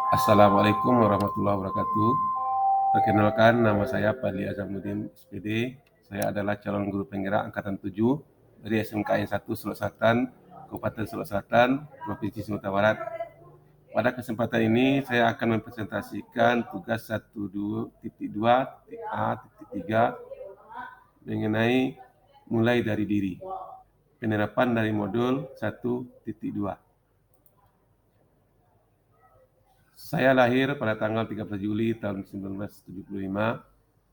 Assalamualaikum warahmatullahi wabarakatuh. Perkenalkan, nama saya Fadli Azamuddin, SPD. Saya adalah calon guru penggerak angkatan 7 dari SMKN 1 Sulawesi Selatan, Kabupaten Sulawesi Selatan, Provinsi Sumatera Barat. Pada kesempatan ini saya akan mempresentasikan tugas 1.2.A.3 mengenai mulai dari diri. Penerapan dari modul 1.2. Saya lahir pada tanggal 13 Juli tahun 1975.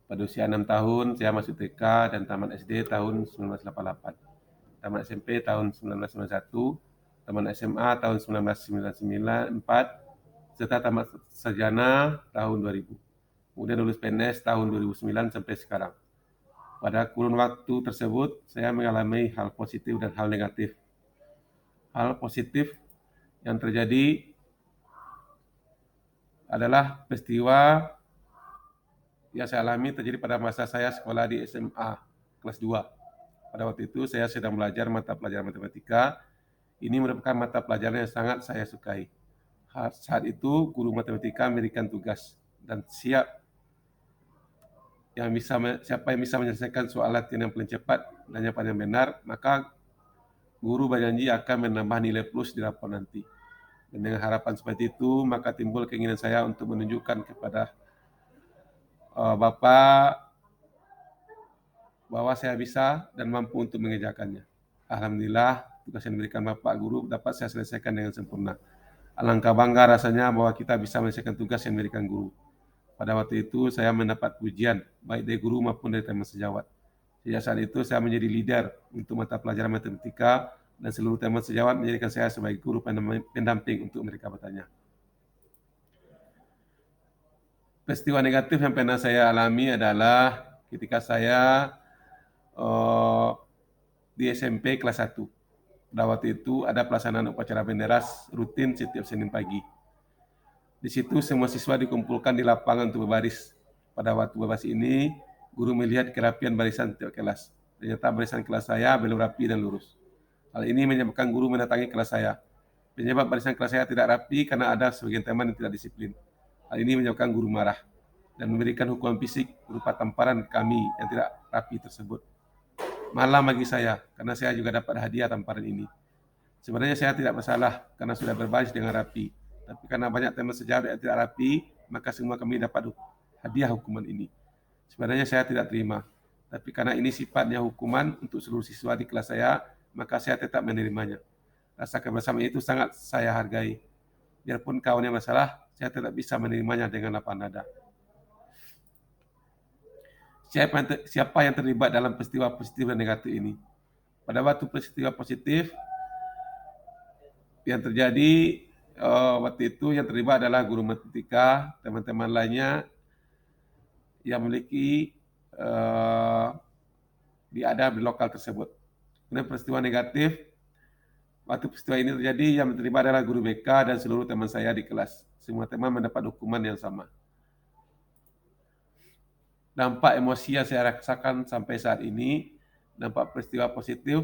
Pada usia 6 tahun, saya masuk TK dan tamat SD tahun 1988. Tamat SMP tahun 1991, tamat SMA tahun 1994, serta tamat sarjana tahun 2000. Kemudian lulus PNS tahun 2009 sampai sekarang. Pada kurun waktu tersebut, saya mengalami hal positif dan hal negatif. Hal positif yang terjadi adalah peristiwa yang saya alami terjadi pada masa saya sekolah di SMA kelas 2. Pada waktu itu saya sedang belajar mata pelajaran matematika. Ini merupakan mata pelajaran yang sangat saya sukai. Saat itu guru matematika memberikan tugas dan siapa yang bisa menyelesaikan soal latihan yang paling cepat dan yang paling benar, maka guru berjanji akan menambah nilai plus di rapor nanti. Dan dengan harapan seperti itu, maka timbul keinginan saya untuk menunjukkan kepada Bapak bahwa saya bisa dan mampu untuk mengerjakannya. Alhamdulillah, tugas yang diberikan Bapak Guru dapat saya selesaikan dengan sempurna. Alangkah bangga rasanya bahwa kita bisa menyelesaikan tugas yang diberikan guru. Pada waktu itu saya mendapat pujian, baik dari guru maupun dari teman sejawat. Sejak saat itu saya menjadi leader untuk mata pelajaran matematika dan seluruh teman sejawat menjadikan saya sebagai guru pendamping untuk mereka bertanya. Peristiwa negatif yang pernah saya alami adalah ketika saya di SMP kelas 1. Pada waktu itu ada pelaksanaan upacara bendera rutin setiap Senin pagi. Di situ semua siswa dikumpulkan di lapangan untuk berbaris. Pada waktu berbaris ini, guru melihat kerapian barisan setiap kelas. Ternyata barisan kelas saya belum rapi dan lurus. Hal ini menyebabkan guru mendatangi kelas saya. Penyebab barisan kelas saya tidak rapi karena ada sebagian teman yang tidak disiplin. Hal ini menyebabkan guru marah dan memberikan hukuman fisik berupa tamparan ke kami yang tidak rapi tersebut. Malam bagi saya, karena saya juga dapat hadiah tamparan ini. Sebenarnya saya tidak masalah karena sudah berbaris dengan rapi. Tapi karena banyak teman sejawat yang tidak rapi, maka semua kami dapat hadiah hukuman ini. Sebenarnya saya tidak terima. Tapi karena ini sifatnya hukuman untuk seluruh siswa di kelas saya, maka saya tetap menerimanya. Rasa kebersamaan itu sangat saya hargai. Biarpun kawannya masalah, saya tetap bisa menerimanya dengan lapang dada. Siapa yang terlibat dalam peristiwa positif dan negatif ini? Pada waktu peristiwa positif yang terjadi waktu itu yang terlibat adalah guru matematika, teman-teman lainnya yang memiliki diadab di lokal tersebut. Kemudian peristiwa negatif, waktu peristiwa ini terjadi yang terlibat adalah guru BK dan seluruh teman saya di kelas. Semua teman mendapat hukuman yang sama. Dampak emosi yang saya rasakan sampai saat ini, dampak peristiwa positif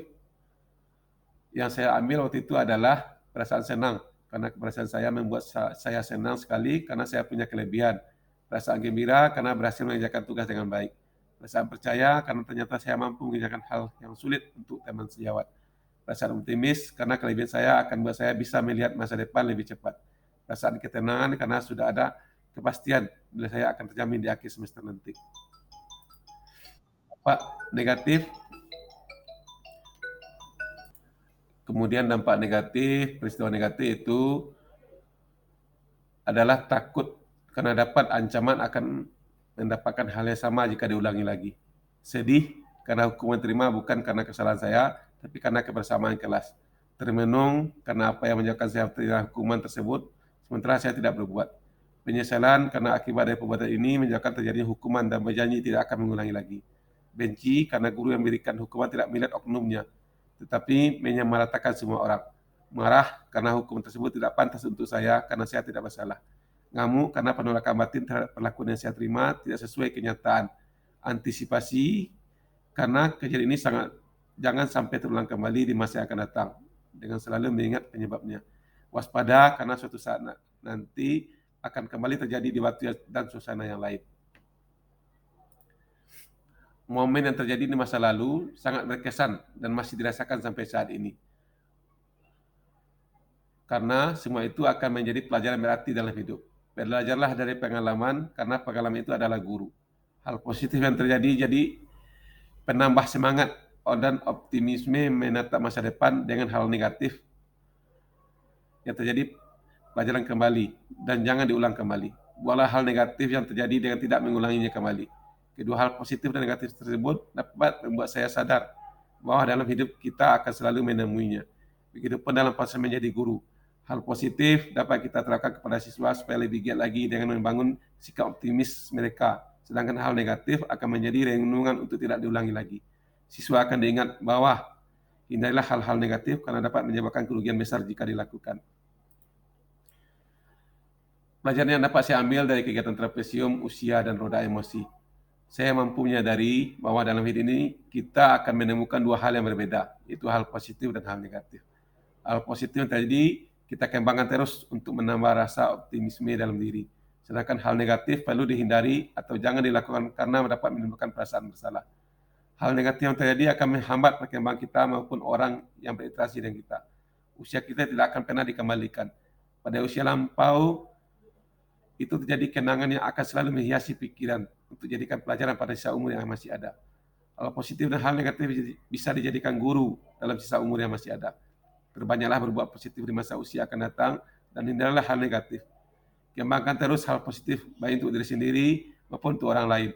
yang saya ambil waktu itu adalah perasaan senang, karena keberhasilan saya membuat saya senang sekali karena saya punya kelebihan. Perasaan gembira karena berhasil mengerjakan tugas dengan baik. Perasaan percaya karena ternyata saya mampu mengerjakan hal yang sulit untuk teman sejawat. Perasaan optimis karena kelebihan saya akan membuat saya bisa melihat masa depan lebih cepat. Perasaan ketenangan karena sudah ada kepastian bila saya akan terjamin di akhir semester nanti. Pak, negatif. Kemudian dampak negatif, peristiwa negatif itu adalah takut karena dapat ancaman akan mendapatkan hal yang sama jika diulangi lagi. Sedih karena hukuman terima bukan karena kesalahan saya, tapi karena kebersamaan kelas. Termenung karena apa yang menyebabkan saya terima hukuman tersebut, sementara saya tidak berbuat. Penyesalan karena akibat dari perbuatan ini menyebabkan terjadinya hukuman dan berjanji tidak akan mengulangi lagi. Benci karena guru yang memberikan hukuman tidak melihat oknumnya, tetapi menyamaratakan semua orang. Marah karena hukuman tersebut tidak pantas untuk saya karena saya tidak bersalah. Ngamuk karena penolakan batin terhadap perlakuan yang saya terima tidak sesuai kenyataan. Antisipasi karena kejadian ini jangan sampai terulang kembali di masa yang akan datang dengan selalu mengingat penyebabnya. Waspada karena suatu saat nanti akan kembali terjadi di waktu dan suasana yang lain. Momen yang terjadi di masa lalu sangat berkesan dan masih dirasakan sampai saat ini. Karena semua itu akan menjadi pelajaran berarti dalam hidup. Belajarlah dari pengalaman, karena pengalaman itu adalah guru. Hal positif yang terjadi jadi penambah semangat dan optimisme menatap masa depan. Dengan hal negatif yang terjadi, pelajaran kembali dan jangan diulang kembali. Buatlah hal negatif yang terjadi dengan tidak mengulanginya kembali. Kedua hal positif dan negatif tersebut dapat membuat saya sadar bahwa dalam hidup kita akan selalu menemuinya. Begitupun dalam proses menjadi guru. Hal positif dapat kita terapkan kepada siswa supaya lebih giat lagi dengan membangun sikap optimis mereka. Sedangkan hal negatif akan menjadi renungan untuk tidak diulangi lagi. Siswa akan diingat bahwa hindarilah hal-hal negatif karena dapat menyebabkan kerugian besar jika dilakukan. Pelajaran yang dapat saya ambil dari kegiatan trapesium, usia, dan roda emosi. Saya mampu menyadari bahwa dalam hidup ini kita akan menemukan dua hal yang berbeda, yaitu hal positif dan hal negatif. Hal positif yang terjadi, kita kembangkan terus untuk menambah rasa optimisme dalam diri. Sedangkan hal negatif perlu dihindari atau jangan dilakukan karena dapat menimbulkan perasaan bersalah. Hal negatif yang terjadi akan menghambat perkembangan kita maupun orang yang berinteraksi dengan kita. Usia kita tidak akan pernah dikembalikan. Pada usia lampau, itu terjadi kenangan yang akan selalu menghiasi pikiran untuk jadikan pelajaran pada sisa umur yang masih ada. Hal positif dan hal negatif bisa dijadikan guru dalam sisa umur yang masih ada. Perbanyaklah berbuat positif di masa usia akan datang dan hindarilah hal negatif. Kembangkan terus hal positif baik untuk diri sendiri maupun untuk orang lain.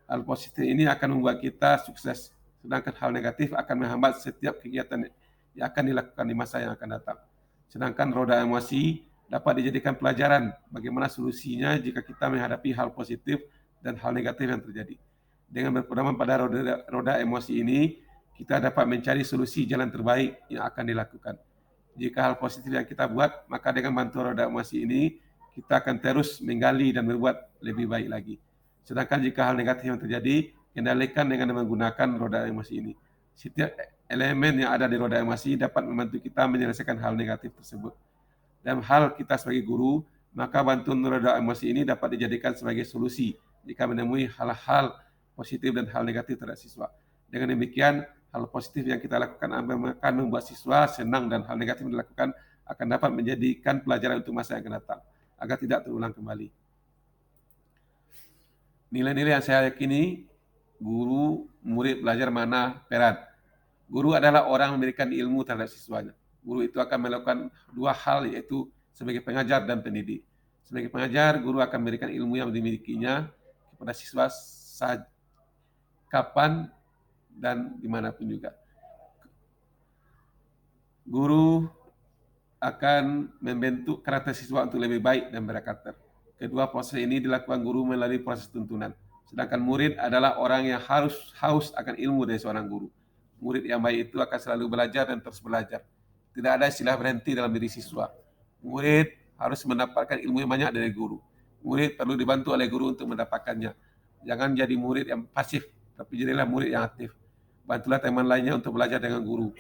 Hal positif ini akan membuat kita sukses, sedangkan hal negatif akan menghambat setiap kegiatan yang akan dilakukan di masa yang akan datang. Sedangkan roda emosi dapat dijadikan pelajaran bagaimana solusinya jika kita menghadapi hal positif dan hal negatif yang terjadi. Dengan berpedoman pada roda emosi ini, kita dapat mencari solusi jalan terbaik yang akan dilakukan. Jika hal positif yang kita buat, maka dengan bantuan roda emosi ini, kita akan terus menggali dan berbuat lebih baik lagi. Sedangkan jika hal negatif yang terjadi, kendalikan dengan menggunakan roda emosi ini. Setiap elemen yang ada di roda emosi dapat membantu kita menyelesaikan hal negatif tersebut. Dalam hal kita sebagai guru, maka bantuan roda emosi ini dapat dijadikan sebagai solusi jika menemui hal-hal positif dan hal negatif terhadap siswa. Dengan demikian, hal positif yang kita lakukan akan membuat siswa senang dan hal negatif yang dilakukan akan dapat menjadikan pelajaran untuk masa yang akan datang, agar tidak terulang kembali. Nilai-nilai yang saya yakini, guru, murid, belajar mana peran. Guru adalah orang yang memberikan ilmu terhadap siswanya. Guru itu akan melakukan dua hal, yaitu sebagai pengajar dan pendidik. Sebagai pengajar, guru akan memberikan ilmu yang dimilikinya kepada siswa saat, kapan, dan dimanapun juga. Guru akan membentuk karakter siswa untuk lebih baik dan berkarakter. Kedua proses ini dilakukan guru melalui proses tuntunan. Sedangkan murid adalah orang yang harus haus akan ilmu dari seorang guru. Murid yang baik itu akan selalu belajar dan terus belajar. Tidak ada istilah berhenti dalam diri siswa. Murid harus mendapatkan ilmu yang banyak dari guru. Murid perlu dibantu oleh guru untuk mendapatkannya. Jangan jadi murid yang pasif, tapi jadilah murid yang aktif. Bantulah teman lainnya untuk belajar dengan guru.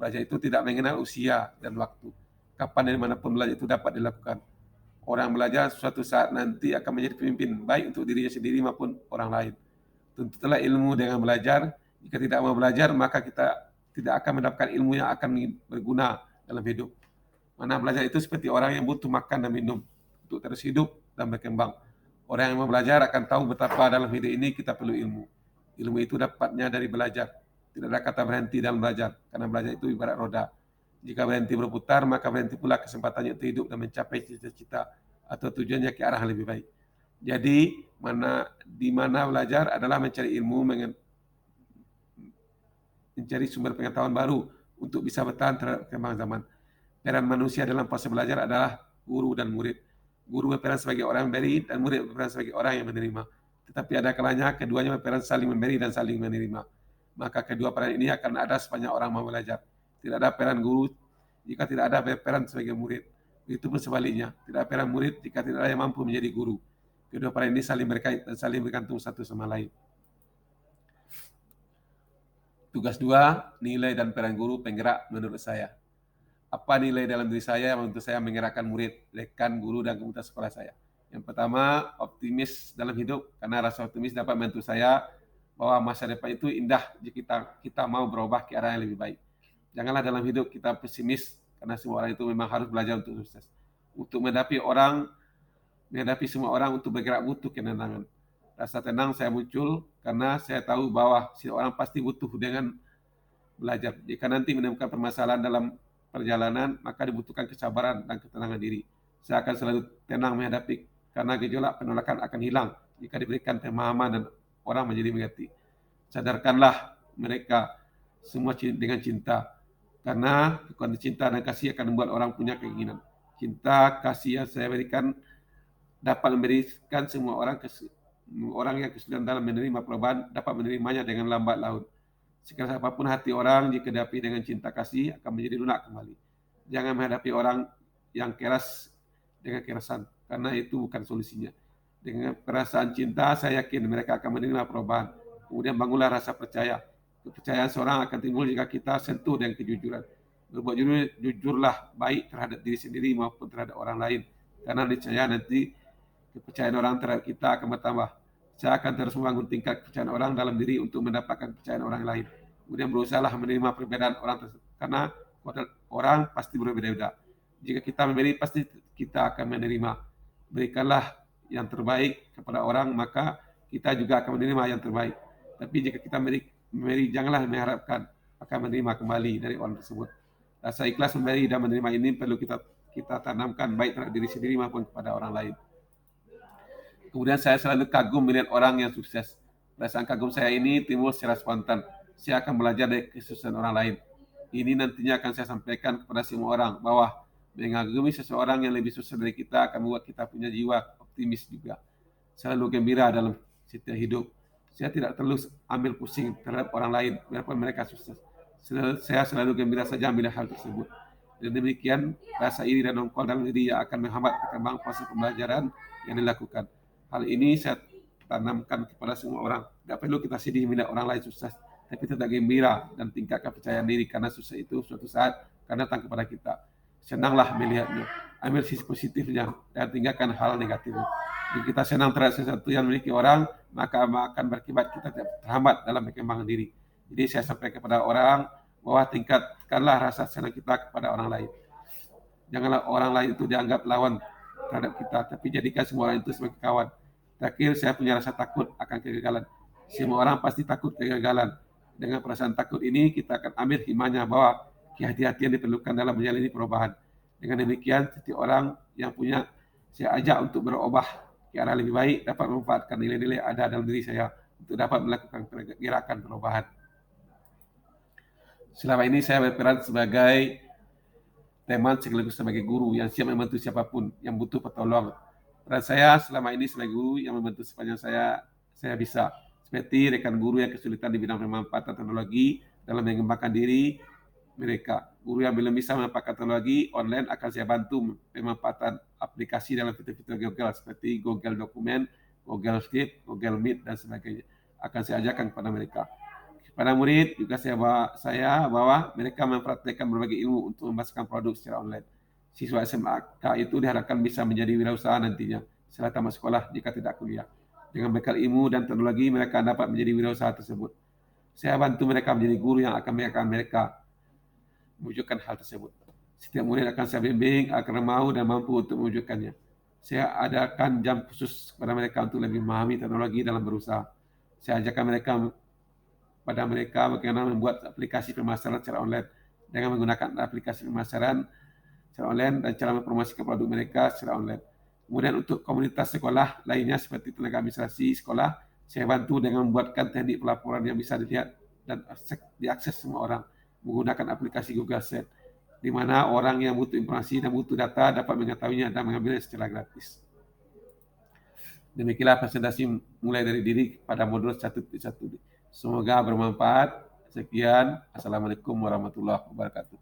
Belajar itu tidak mengenal usia dan waktu. Kapan dan dimanapun belajar itu dapat dilakukan. Orang belajar suatu saat nanti akan menjadi pemimpin, baik untuk dirinya sendiri maupun orang lain. Tuntutlah ilmu dengan belajar. Jika tidak mau belajar, maka kita tidak akan mendapatkan ilmu yang akan berguna dalam hidup. Mana belajar itu seperti orang yang butuh makan dan minum untuk terus hidup dan berkembang. Orang yang mau belajar akan tahu betapa dalam hidup ini kita perlu ilmu. Ilmu itu dapatnya dari belajar. Tidak ada kata berhenti dalam belajar, karena belajar itu ibarat roda. Jika berhenti berputar, maka berhenti pula kesempatannya untuk hidup dan mencapai cita-cita atau tujuannya ke arah yang lebih baik. Jadi, di mana belajar adalah mencari ilmu, mencari sumber pengetahuan baru untuk bisa bertahan terhadap perkembangan zaman. Peran manusia dalam proses belajar adalah guru dan murid. Guru berperan sebagai orang yang memberi dan murid berperan sebagai orang yang menerima. Tetapi ada kalanya keduanya berperan saling memberi dan saling menerima. Maka kedua peran ini akan ada sepanjang orang mau belajar. Tidak ada peran guru jika tidak ada peran sebagai murid. Itu pun sebaliknya, tidak ada peran murid jika tidak ada yang mampu menjadi guru. Kedua peran ini saling berkait dan saling bergantung satu sama lain. Tugas 2, nilai dan peran guru penggerak menurut saya. Apa nilai dalam diri saya yang untuk saya menggerakkan murid, rekan, guru, dan komunitas sekolah saya? Yang pertama, optimis dalam hidup, karena rasa optimis dapat membantu saya bahwa masa depan itu indah jika kita mau berubah ke arah yang lebih baik. Janganlah dalam hidup kita pesimis, karena semua orang itu memang harus belajar untuk sukses. Untuk menghadapi semua orang untuk bergerak butuh ketenangan. Rasa tenang saya muncul karena saya tahu bahwa si orang pasti butuh dengan belajar. Jika nanti menemukan permasalahan dalam perjalanan, maka dibutuhkan kesabaran dan ketenangan diri. Saya akan selalu tenang menghadapi, karena gejolak penolakan akan hilang jika diberikan pemahaman dan orang menjadi mengerti. Sadarkanlah mereka semua dengan cinta, karena kekuatan cinta dan kasih akan membuat orang punya keinginan. Cinta, kasih yang saya berikan dapat memberikan semua orang yang kesulitan dalam menerima perubahan dapat menerimanya dengan lambat laun. Sekeras apapun hati orang, jika dihadapi dengan cinta kasih, akan menjadi lunak kembali. Jangan menghadapi orang yang keras dengan kerasan, karena itu bukan solusinya. Dengan perasaan cinta, saya yakin mereka akan menerima perubahan. Kemudian bangunlah rasa percaya. Kepercayaan seorang akan timbul jika kita sentuh dengan kejujuran. Berbuat jujurlah baik terhadap diri sendiri maupun terhadap orang lain. Karena niscaya nanti kepercayaan orang terhadap kita akan bertambah. Saya akan terus membangun tingkat kepercayaan orang dalam diri untuk mendapatkan kepercayaan orang lain. Kemudian berusahalah menerima perbedaan orang tersebut, karena orang pasti berbeda-beda. Jika kita memberi, pasti kita akan menerima. Berikanlah yang terbaik kepada orang, maka kita juga akan menerima yang terbaik. Tapi jika kita memberi, janganlah mengharapkan akan menerima kembali dari orang tersebut. Rasa ikhlas memberi dan menerima ini perlu kita tanamkan baik terhadap diri sendiri maupun kepada orang lain. Kemudian saya selalu kagum melihat orang yang sukses. Perasaan kagum saya ini timbul secara spontan. Saya akan belajar dari kesuksesan orang lain. Ini nantinya akan saya sampaikan kepada semua orang, bahwa mengagumi seseorang yang lebih sukses dari kita akan membuat kita punya jiwa optimis juga. Selalu gembira dalam setiap hidup. Saya tidak terlalu ambil pusing terhadap orang lain, biarpun mereka sukses. Saya selalu gembira saja melihat hal tersebut. Dan demikian, rasa iri dan dongkol dalam diri yang akan menghambat perkembangan proses pembelajaran yang dilakukan. Hal ini saya tanamkan kepada semua orang. Tidak perlu kita sedih melihat orang lain sukses, tapi tetap gembira dan tingkatkan kepercayaan diri, karena sukses itu suatu saat akan datang kepada kita. Senanglah melihatnya, ambil sisi positifnya dan tinggalkan hal negatifnya. Jika kita senang terhadap sesuatu yang memiliki orang, maka akan berakibat kita tidak terhambat dalam perkembangan diri. Jadi saya sampaikan kepada orang bahwa tingkatkanlah rasa senang kita kepada orang lain. Janganlah orang lain itu dianggap lawan terhadap kita, tapi jadikan semua orang itu sebagai kawan. Terakhir, saya punya rasa takut akan kegagalan. Semua orang pasti takut kegagalan. Dengan perasaan takut ini, kita akan ambil hikmahnya bahwa kehati-hatian diperlukan dalam menjalani perubahan. Dengan demikian, setiap orang yang punya saya ajak untuk berubah ke arah lebih baik, dapat memanfaatkan nilai-nilai ada dalam diri saya untuk dapat melakukan gerakan perubahan. Selama ini saya berperan sebagai teman sekaligus sebagai guru yang siap membantu siapapun yang butuh pertolongan. Peran saya selama ini sebagai guru yang membantu sepanjang saya bisa. Seperti rekan guru yang kesulitan di bidang pemanfaatan teknologi dalam mengembangkan diri mereka. Guru yang belum bisa memanfaatkan teknologi online akan saya bantu pemanfaatan aplikasi dalam fitur-fitur Google seperti Google Dokumen, Google Sheet, Google Meet, dan sebagainya. Akan saya ajarkan kepada mereka. Kepada murid juga saya bawa mereka mempraktekkan berbagai ilmu untuk memasarkan produk secara online. Siswa SMK itu diharapkan bisa menjadi wirausaha nantinya setelah tamat sekolah jika tidak kuliah. Dengan bekal ilmu dan teknologi, mereka dapat menjadi wirausaha tersebut. Saya bantu mereka menjadi guru yang akan mengajarkan mereka mewujudkan hal tersebut. Setiap murid akan saya bimbing agar mau dan mampu untuk mewujudkannya. Saya adakan jam khusus kepada mereka untuk lebih memahami teknologi dalam berusaha. Saya ajarkan mereka bagaimana membuat aplikasi pemasaran secara online dengan menggunakan aplikasi pemasaran secara online dan cara mempromosikan produk mereka secara online. Kemudian untuk komunitas sekolah lainnya seperti tenaga administrasi sekolah, saya bantu dengan membuatkan teknik pelaporan yang bisa dilihat dan diakses semua orang menggunakan aplikasi Google Sheet, di mana orang yang butuh informasi dan butuh data dapat mengetahuinya dan mengambilnya secara gratis. Demikianlah presentasi mulai dari diri pada modul 1.1. Semoga bermanfaat. Sekian. Assalamualaikum warahmatullahi wabarakatuh.